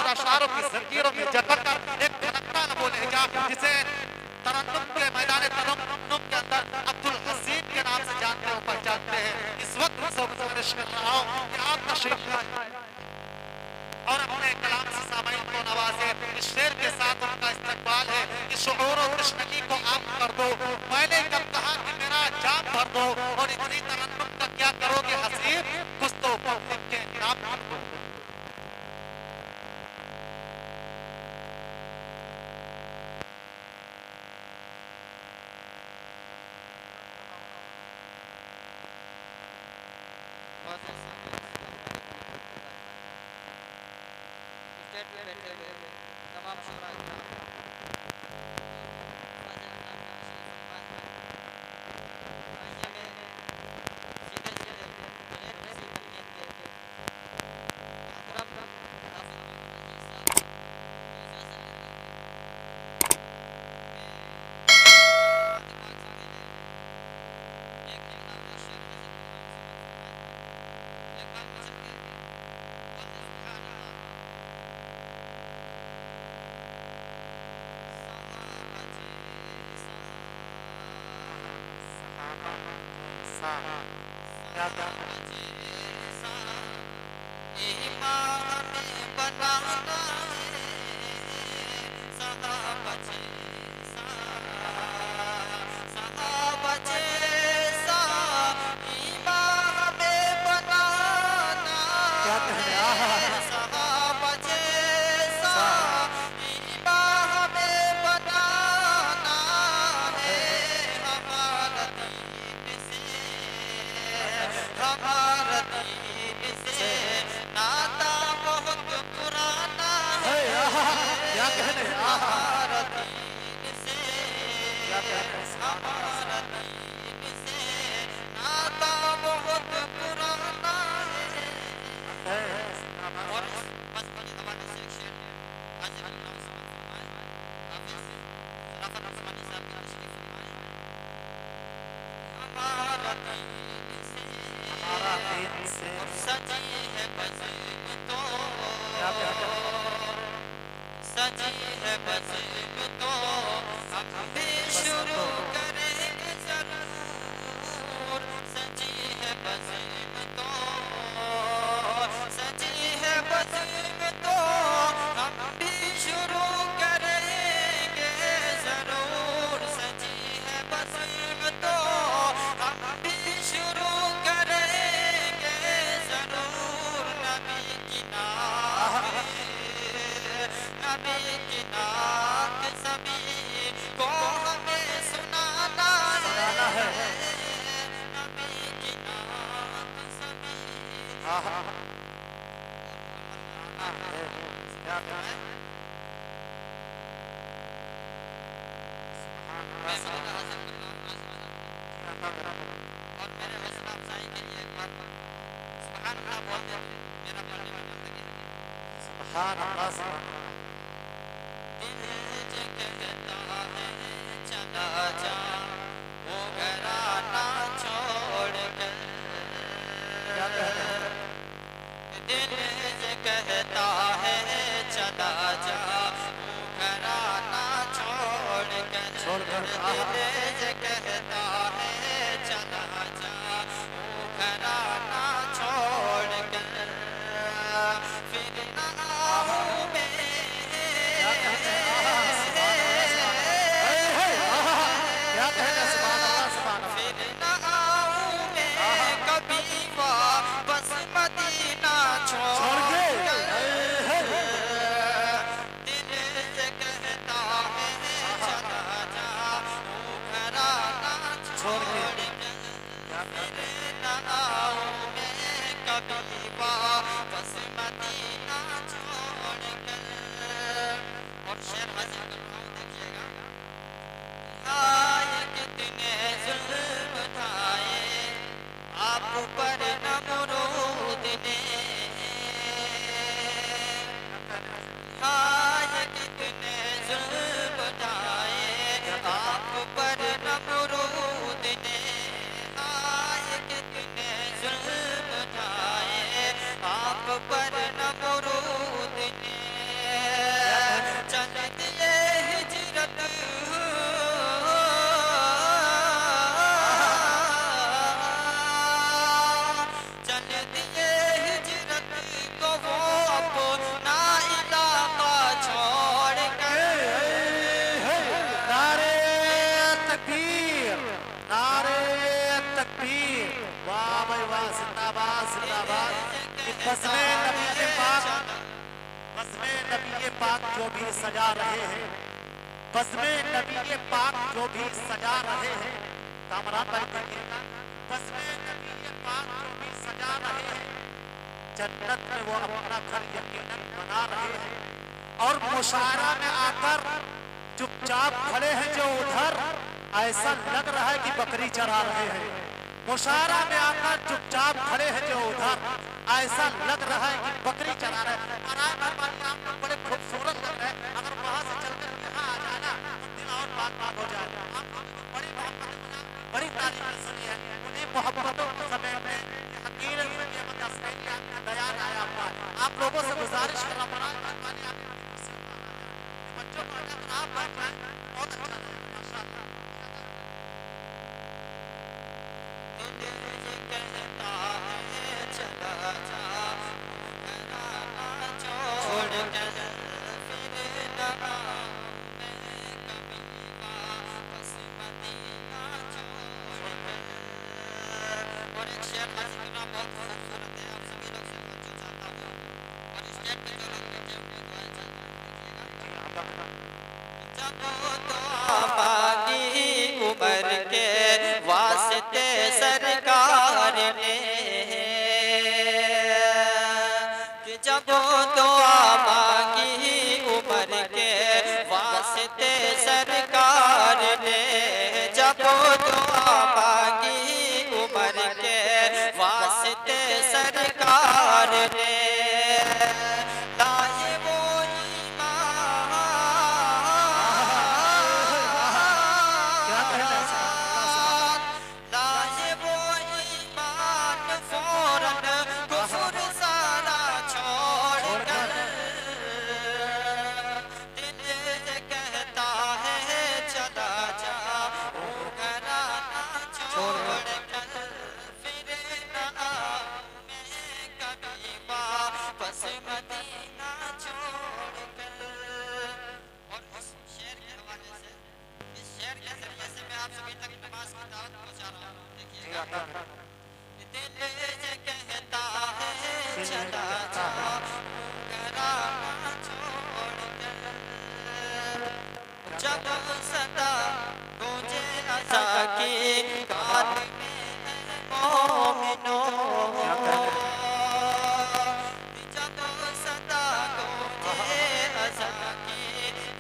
अशारों की जंजीरों में जकड़कर एक धड़कता लबो लहजा जिसे तरन्नुम के मैदान तरन्नुम के अंदर अब्दुल हसीन के नाम से जानते हो पहचानते हैं। इस वक्त उनसे गुजारिश कर रहा हूँ कि आप तशरीफ लाएं और अपने कलाम से सामाईन को नवाजे। इस शेर के साथ उनका इस्तकबाल है कि शुऊर और तशनगी को आप कर दो। मैंने जब कहा कि मेरा जाम भर दो और इतनी तरन्नुम का क्या करोगे हसीन, कुछ तो पब्लिक के नाम भर दो। स्टेट में बैठे हुए तमाम शुरा पाक जो भी सजा रहे हैं, बज़्मे नबी पाक जो भी सजा रहे हैं, कामरान भाई देखिएगा, बज़्मे नबी पाक जो भी सजा रहे हैं, जन्नत में वो अपना घर यकीनन बना रहे हैं। और मुशायरा में आकर चुपचाप खड़े हैं जो उधर, ऐसा लग रहा है कि बकरी चरा रहे हैं। मुशायरा में आकर चुपचाप खड़े हैं जो उधर, ऐसा लग रहा है कि बकरी चरा रहे हैं। और आप लोग बड़े खूबसूरत लग रहे हैं, अगर वहां से चलकर यहाँ आ जाए ना तो दिल और बात हो जाए। आप लोगों को बड़ी मोहब्बत, बड़ी तारीफ सुनी है, उन्हीं मोहब्बतों को समेटने हकीर बयान आया हुआ है। आप लोगों से गुजारिश कर रहा हूँ, बच्चों को आप बात बहुत अच्छा लगेगा माशाअल्लाह। उम्र के वास्ते सरकार ने कि जब दुआ मांगी उम्र के वास्ते सरकार ने, जब दुआ मांगी उम्र के वास्ते सरकार ने, लाए वो जब सदा गूंजे अज़ा की कान में मोमिनो, जब सदा गूंजे अज़ा की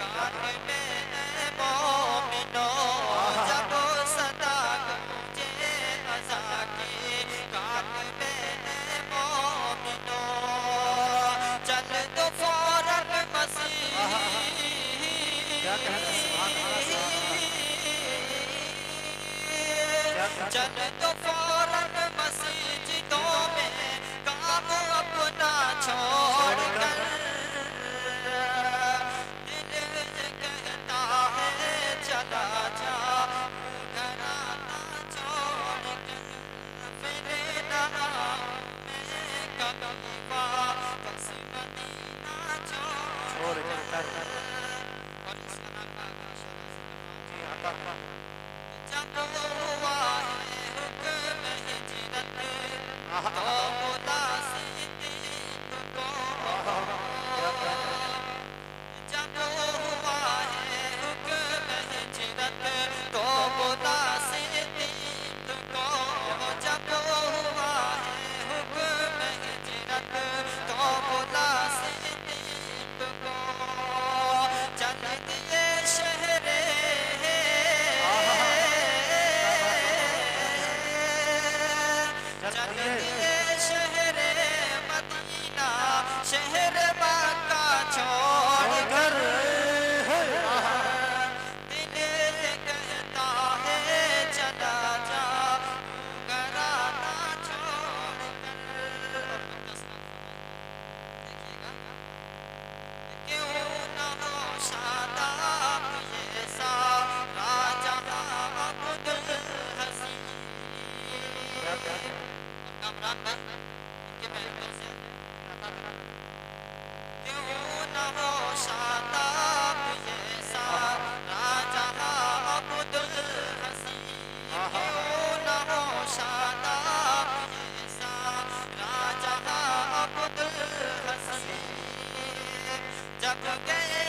कान में मोमिनो, जब सदा गूंजे अज़ा की कान में मोमिनो, चल दो फौरन मसीह चल तो फौरन मस्जिदों में काम अपना छोड़ कर, दिल कहता है चला जा घराना छोड़ कर, फिर ना मैं कभी वापस मदीना छोड़ कर। और इसका नाम जब हुआ है हुक्म हिजरत तो मुदासी तुमको, जब हुआ है हुक्म हिजरत तो मुदासी तुमको, जब हुआ है हुक्म हिजरत तो मुदासी तुमको, चल दिए शहरे चल दिए शहरे मदीना शहर मक्का छोड़ कर, दिल कहता है चला जा घराना छोड़ कर। देखिएगा, क्यों न हो शादाब ये सारा जहां अब्दुल हसीन, कामरान भाई इनके महफिल से क्यों न हो शादाब ये सारा जहां अब्दुल हसीन, क्यों न हो शादाब ये सारा जहां अब्दुल हसीन, जग गए